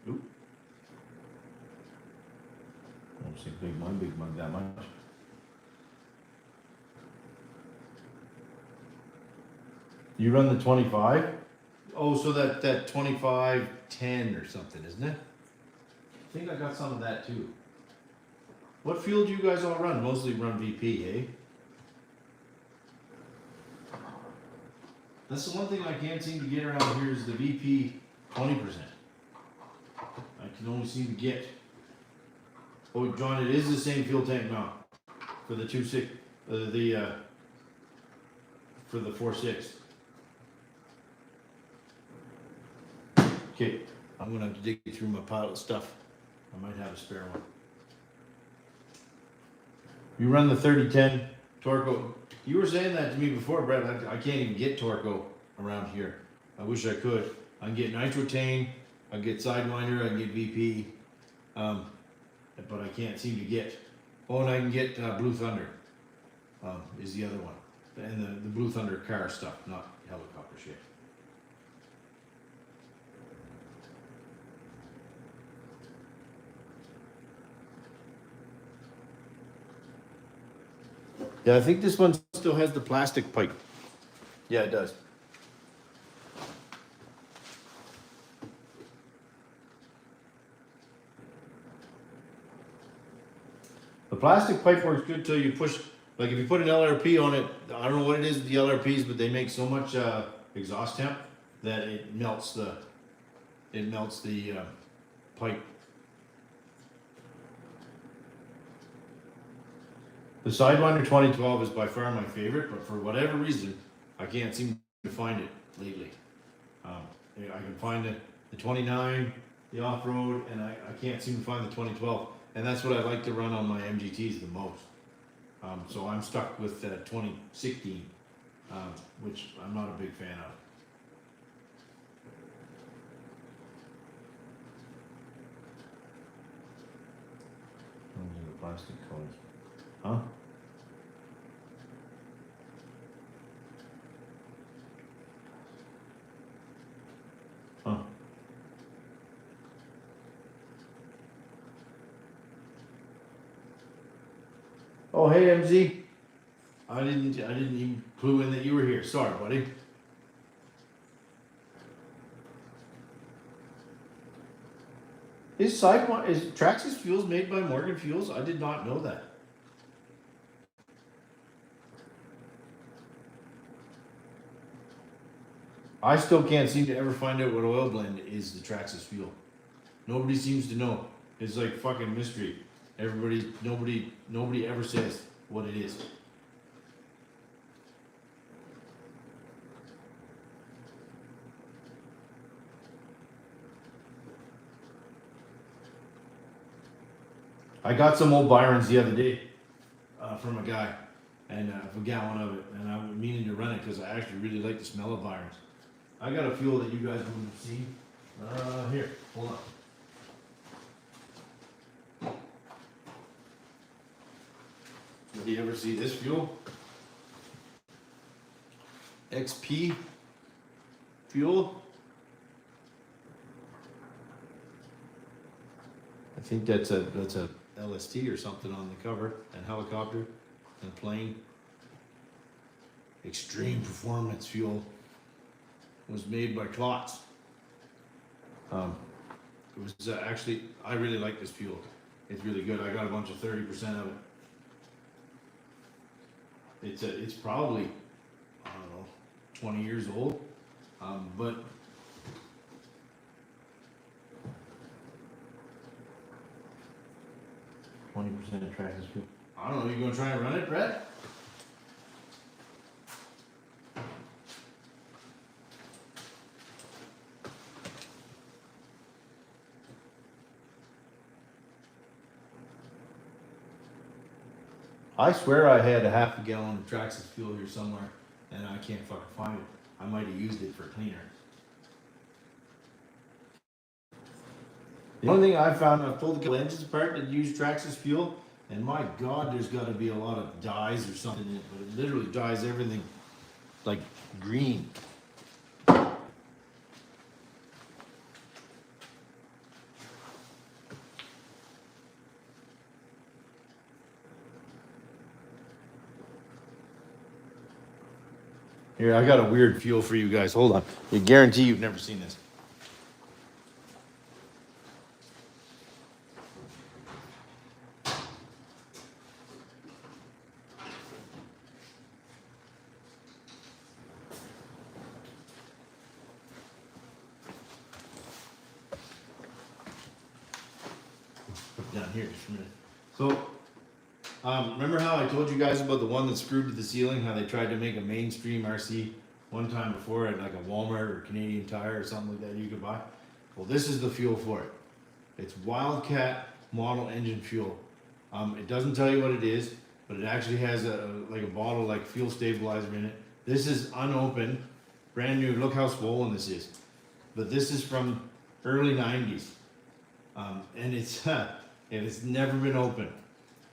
Oop. I don't see big mug that much. You run the 25? Oh, so that 2510 or something, isn't it? I think I got some of that too. What fuel do you guys all run? Mostly run VP, eh? That's the one thing I can't seem to get around here is the VP 20%. I can only seem to get. Oh, John, it is the same fuel tank mount for the 2.6, for the 4.6. Okay, I'm gonna have to dig through my pile of stuff. I might have a spare one. You run the 3010 Torco. You were saying that to me before, Brett. I can't even get Torco around here. I wish I could. I can get Nitrotane, I can get Sidewinder, I can get VP, but I can't seem to get. Oh, and I can get Blue Thunder. Is the other one, and the Blue Thunder car stuff, not helicopter shit. Yeah, I think this one still has the plastic pipe. Yeah, it does. The plastic pipe works good till you push, like if you put an LRP on it, I don't know what it is with the LRPs, but they make so much exhaust temp that it melts the pipe. The Sidewinder 2012 is by far my favorite, but for whatever reason, I can't seem to find it lately. I can find the 29, the off-road, and I can't seem to find the 2012. And that's what I like to run on my MGTs the most. So I'm stuck with 2016, which I'm not a big fan of. The plastic colors. Huh? Huh. Oh, hey, MZ. I didn't even clue in that you were here. Sorry, buddy. Is Traxxas Fuels made by Morgan Fuels? I did not know that. I still can't seem to ever find out what oil blend is the Traxxas fuel. Nobody seems to know. It's like fucking mystery. Nobody ever says what it is. I got some old Byrons the other day from a guy, and a gallon of it, and I'm meaning to run it because I actually really like the smell of Byrons. I got a fuel that you guys wouldn't have seen. Here, hold on. Did you ever see this fuel? XP fuel. I think that's a LST or something on the cover, and helicopter and plane. Extreme performance fuel was made by Klotz. It was actually, I really like this fuel. It's really good. I got a bunch of 30% of it. It's probably, I don't know, 20 years old, but %of Traxxas fuel. I don't know. You gonna try and run it, Brett? I swear I had a half a gallon of Traxxas fuel here somewhere, and I can't fucking find it. I might have used it for cleaner. The only thing I found, I've pulled a couple engines apart that use Traxxas fuel, and my God, there's got to be a lot of dyes or something in it, but it literally dyes everything like green. Here, I got a weird fuel for you guys. Hold on. I guarantee you've never seen this. Down here just a minute. So, remember how I told you guys about the one that's screwed to the ceiling? How they tried to make a mainstream RC one time before at like a Walmart or Canadian Tire or something like that you could buy? Well, this is the fuel for it. It's Wildcat model engine fuel. It doesn't tell you what it is, but it actually has a bottle like fuel stabilizer in it. This is unopened, brand new. Look how swollen this is. But this is from early 90s. And it's never been opened.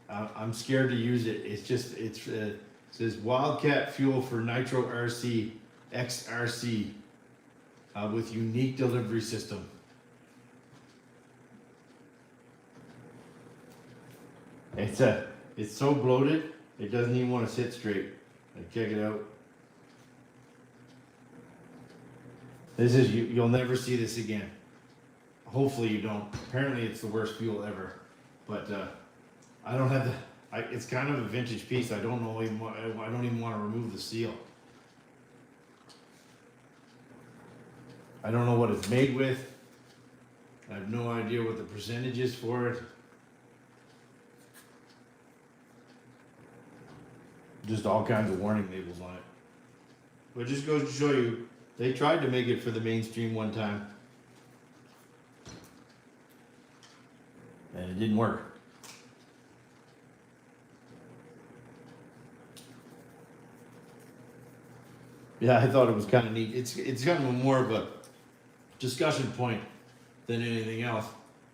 I'm scared to use it. It says Wildcat fuel for nitro RC XRC with unique delivery system. It's so bloated it doesn't even want to sit straight. Like, check it out. This is you'll never see this again. Hopefully you don't. Apparently it's the worst fuel ever, but I don't have the. It's kind of a vintage piece. I don't know even. I don't even want to remove the seal. I don't know what it's made with. I have no idea what the percentage is for it. Just all kinds of warning labels on it. But it just goes to show you, they tried to make it for the mainstream one time. And it didn't work. Yeah, I thought it was kind of neat. It's kind of more of a discussion point than anything else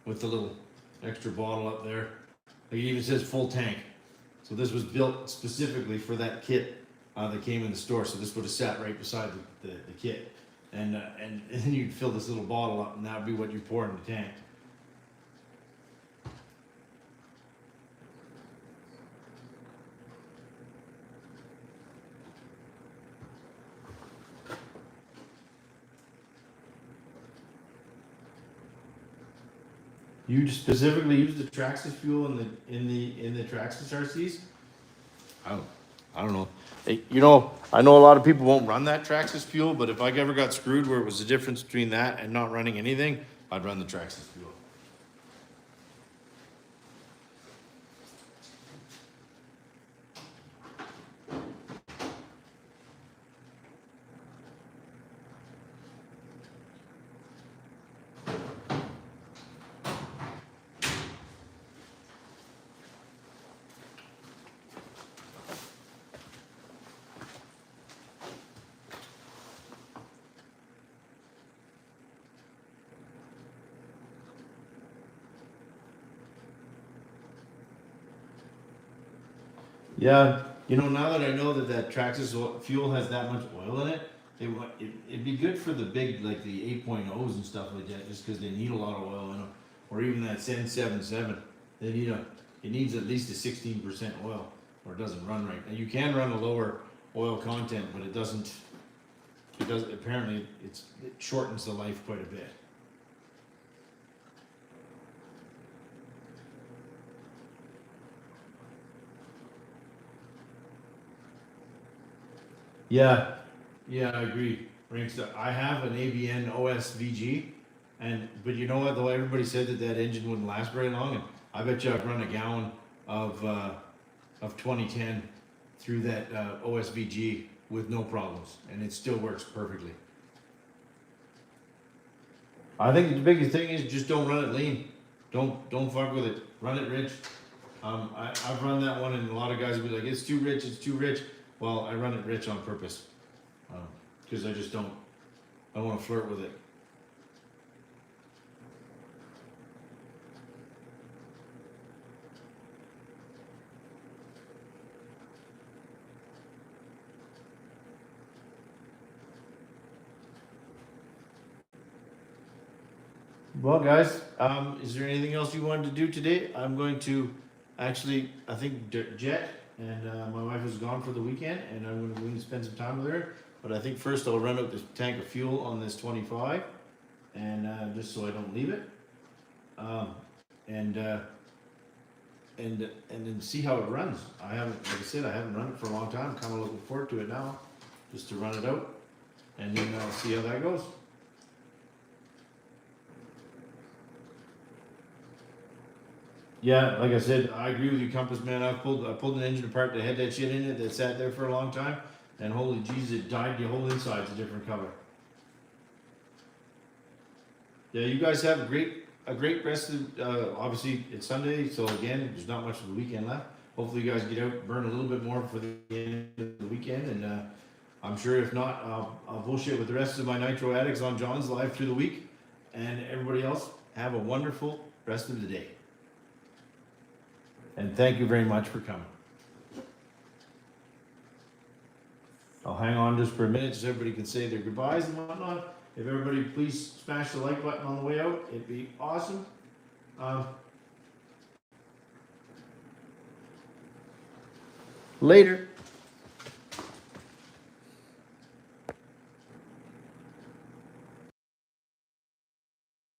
with the little extra bottle up there. Like, it even says full tank. So this was built specifically for that kit that came in the store. So this would have sat right beside the kit. And then you'd fill this little bottle up, and that would be what you pour in the tank. You specifically use the Traxxas fuel in the Traxxas RCs? I don't know. Hey, I know a lot of people won't run that Traxxas fuel, but if I ever got screwed where it was the difference between that and not running anything, I'd run the Traxxas fuel. Yeah, you know, now that I know that that Traxxas fuel has that much oil in it, it'd be good for the big, like the 8.0s and stuff like that, just because they need a lot of oil in them. Or even that Sen 77, they need it needs at least a 16% oil, or it doesn't run right. And you can run a lower oil content, but apparently it shortens the life quite a bit. Yeah, yeah, I agree. Ranks up. I have an ABN OSVG, but you know what? Though everybody said that that engine wouldn't last very long, and I bet you I've run a gallon of of 2010 through that OSVG with no problems, and it still works perfectly. I think the biggest thing is just don't run it lean. Don't fuck with it. Run it rich. I've run that one, and a lot of guys will be like, "It's too rich. It's too rich." Well, I run it rich on purpose, because I just don't. I don't want to flirt with it. Well, guys, is there anything else you wanted to do today? I'm going to actually, I think Jet and my wife is gone for the weekend, and I'm going to spend some time with her. But I think first I'll run out this tank of fuel on this 25, and just so I don't leave it, um, and then see how it runs. I haven't, like I said, I haven't run it for a long time. I'm kind of looking forward to it now, just to run it out, and then see how that goes. Yeah, like I said, I agree with you, Compass man. I pulled an engine apart that had that shit in it that sat there for a long time, and holy Jesus, it died. The whole inside's a different color. Yeah, you guys have a great rest of. Obviously, it's Sunday, so again, there's not much of the weekend left. Hopefully, you guys get out, burn a little bit more for the end of the weekend, and I'm sure if not, I'll bullshit with the rest of my Nitro addicts on John's live through the week, and everybody else have a wonderful rest of the day. And thank you very much for coming. I'll hang on just for a minute so everybody can say their goodbyes and whatnot. If everybody please smash the like button on the way out, it'd be awesome. Later.